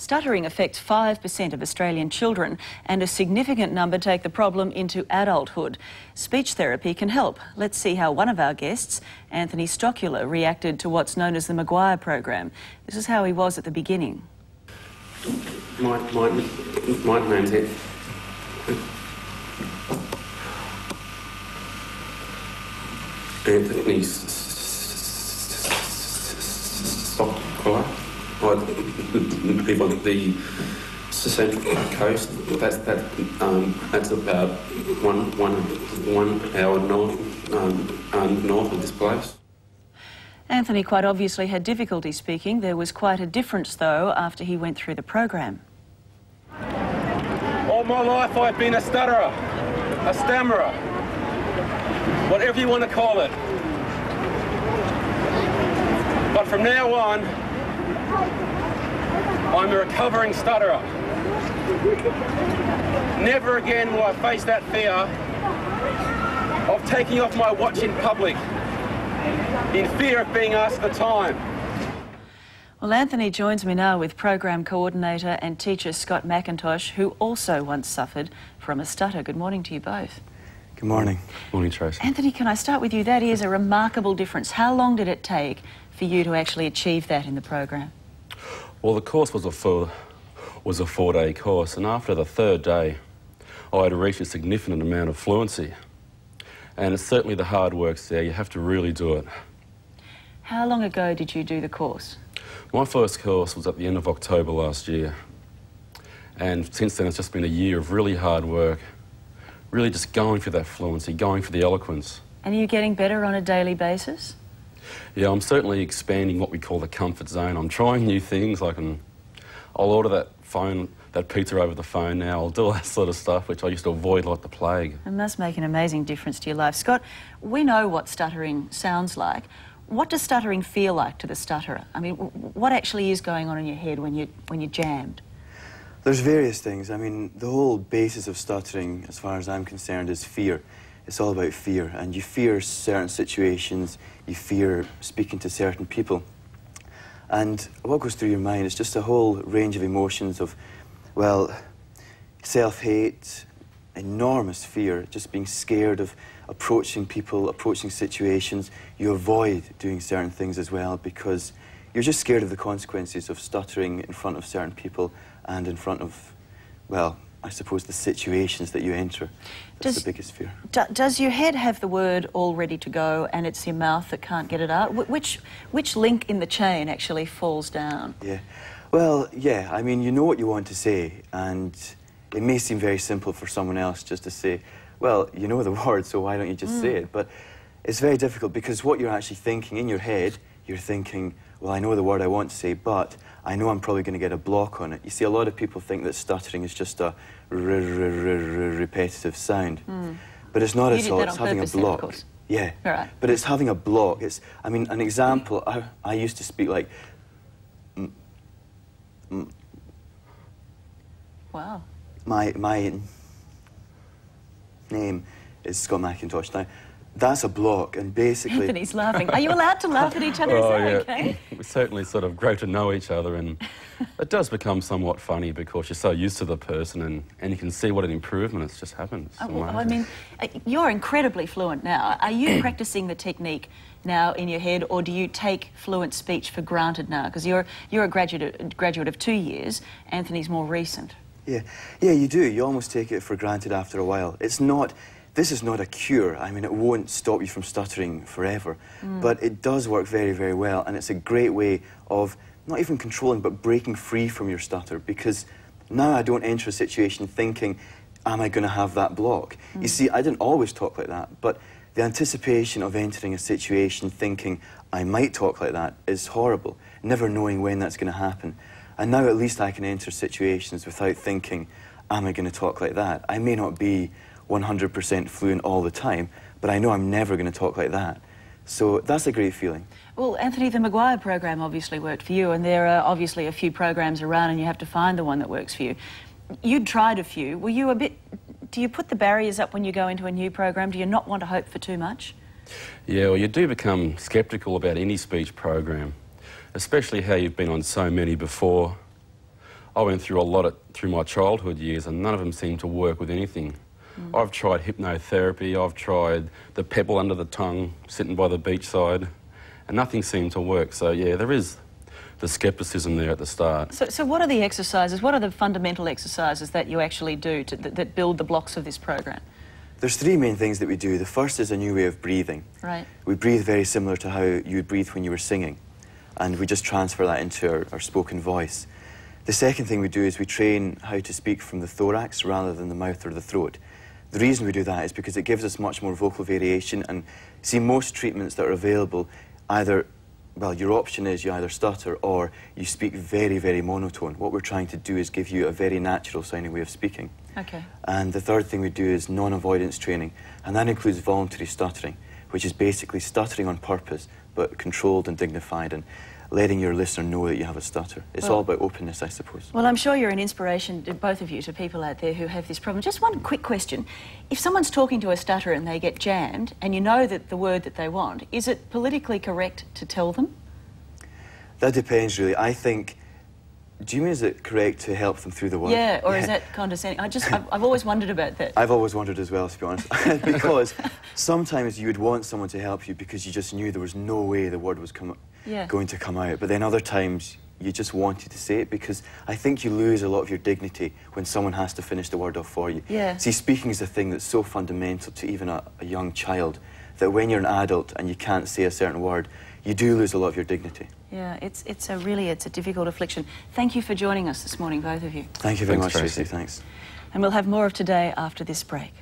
Stuttering affects 5% of Australian children, and a significant number take the problem into adulthood. Speech therapy can help. Let's see how one of our guests, Anthony Stocqueler, reacted to what's known as the McGuire program. This is how he was at the beginning. My name's Anthony Stocqueler. I live on the Central Coast. That's about one hour north of this place. Anthony quite obviously had difficulty speaking. There was quite a difference, though, after he went through the program. All my life I've been a stutterer, a stammerer, whatever you want to call it. But from now on, I'm a recovering stutterer. Never again will I face that fear of taking off my watch in public, in fear of being asked the time. Well, Anthony joins me now with program coordinator and teacher Scott Mackintosh, who also once suffered from a stutter. Good morning to you both. Good morning. Morning, Tracy. Anthony, can I start with you? That is a remarkable difference. How long did it take for you to actually achieve that in the program? Well, the course was a four-day course, and after the third day, I had reached a significant amount of fluency. And it's certainly the hard work's there. You have to really do it. How long ago did you do the course? My first course was at the end of October last year. And since then, it's just been a year of really hard work, really just going for that fluency, going for the eloquence. And are you getting better on a daily basis? Yeah, I'm certainly expanding what we call the comfort zone. I'm trying new things. I'll order that pizza over the phone now. I'll do all that sort of stuff, which I used to avoid like the plague. It must make an amazing difference to your life. Scott, we know what stuttering sounds like. What does stuttering feel like to the stutterer? I mean, what actually is going on in your head when you're jammed? There's various things. I mean, the whole basis of stuttering, as far as I'm concerned, is fear. It's all about fear, and you fear certain situations, you fear speaking to certain people. And what goes through your mind is just a whole range of emotions of, well, self-hate, enormous fear, just being scared of approaching people, approaching situations. You avoid doing certain things as well because you're just scared of the consequences of stuttering in front of certain people and in front of, well, I suppose the situations that you enter. That's the biggest fear. Does your head have the word all ready to go and it's your mouth that can't get it out? Which link in the chain actually falls down? Yeah. Well, yeah, I mean, you know what you want to say, and it may seem very simple for someone else just to say, well, you know the word, so why don't you just say it? But it's very difficult because what you're actually thinking in your head, you're thinking, well, I know the word I want to say, but I know I'm probably going to get a block on it. You see, a lot of people think that stuttering is just a repetitive sound. But it's not at all. It's having a block. Yeah. Right. But it's having a block. It's, I mean, an example, I used to speak like... Wow. My name is Scott Mackintosh. Now, that's a block, and basically... Anthony's laughing. Are you allowed to laugh at each other? Is that okay? We certainly sort of grow to know each other, and it does become somewhat funny because you're so used to the person, and you can see what an improvement has just happened. Well, I mean, you're incredibly fluent now. Are you practicing the technique now in your head, or do you take fluent speech for granted now? Because you're a graduate of 2 years. Anthony's more recent. Yeah, you do. You almost take it for granted after a while. It's not... This is not a cure. I mean, it won't stop you from stuttering forever, but it does work very, very well, and it's a great way of not even controlling, but breaking free from your stutter, because now I don't enter a situation thinking, am I going to have that block? You see, I didn't always talk like that, but the anticipation of entering a situation thinking I might talk like that is horrible, never knowing when that's going to happen. And now at least I can enter situations without thinking, am I going to talk like that? I may not be 100% fluent all the time, but I know I'm never going to talk like that. So that's a great feeling. Well, Anthony, the McGuire program obviously worked for you, and there are obviously a few programs around, and you have to find the one that works for you. You'd tried a few. Were you a bit... Do you put the barriers up when you go into a new program? Do you not want to hope for too much? Yeah, well, you do become sceptical about any speech program, especially how you've been on so many before. I went through a lot through my childhood years, and none of them seemed to work with anything. I've tried hypnotherapy, I've tried the pebble under the tongue, sitting by the beachside, and nothing seemed to work. So yeah, there is the scepticism there at the start. So what are the exercises, what are the fundamental exercises that you actually do that build the blocks of this program? There's three main things that we do. The first is a new way of breathing. Right. We breathe very similar to how you would breathe when you were singing, and we just transfer that into our spoken voice. The second thing we do is we train how to speak from the thorax rather than the mouth or the throat. The reason we do that is because it gives us much more vocal variation, and see, most treatments that are available, either, well, your option is you either stutter or you speak very, very monotone. What we're trying to do is give you a very natural sounding way of speaking. Okay. And the third thing we do is non-avoidance training, and that includes voluntary stuttering, which is basically stuttering on purpose, but controlled and dignified, and letting your listener know that you have a stutter. It's all about openness, I suppose. Well, I'm sure you're an inspiration, to both of you, to people out there who have this problem. Just one quick question. If someone's talking to a stutterer and they get jammed, and you know that the word that they want, is it politically correct to tell them? That depends, really. I think... Do you mean, is it correct to help them through the word? Yeah, or is that condescending? I've always wondered about that. I've always wondered as well, to be honest. Because sometimes you would want someone to help you because you just knew there was no way the word was going to come out. But then other times you just wanted to say it, because I think you lose a lot of your dignity when someone has to finish the word off for you. Yeah. See, speaking is a thing that's so fundamental to even a young child, that when you're an adult and you can't say a certain word, you do lose a lot of your dignity. Yeah, it's a difficult affliction. Thank you for joining us this morning, both of you. Thank you very much, Tracy. Thanks. And we'll have more of Today after this break.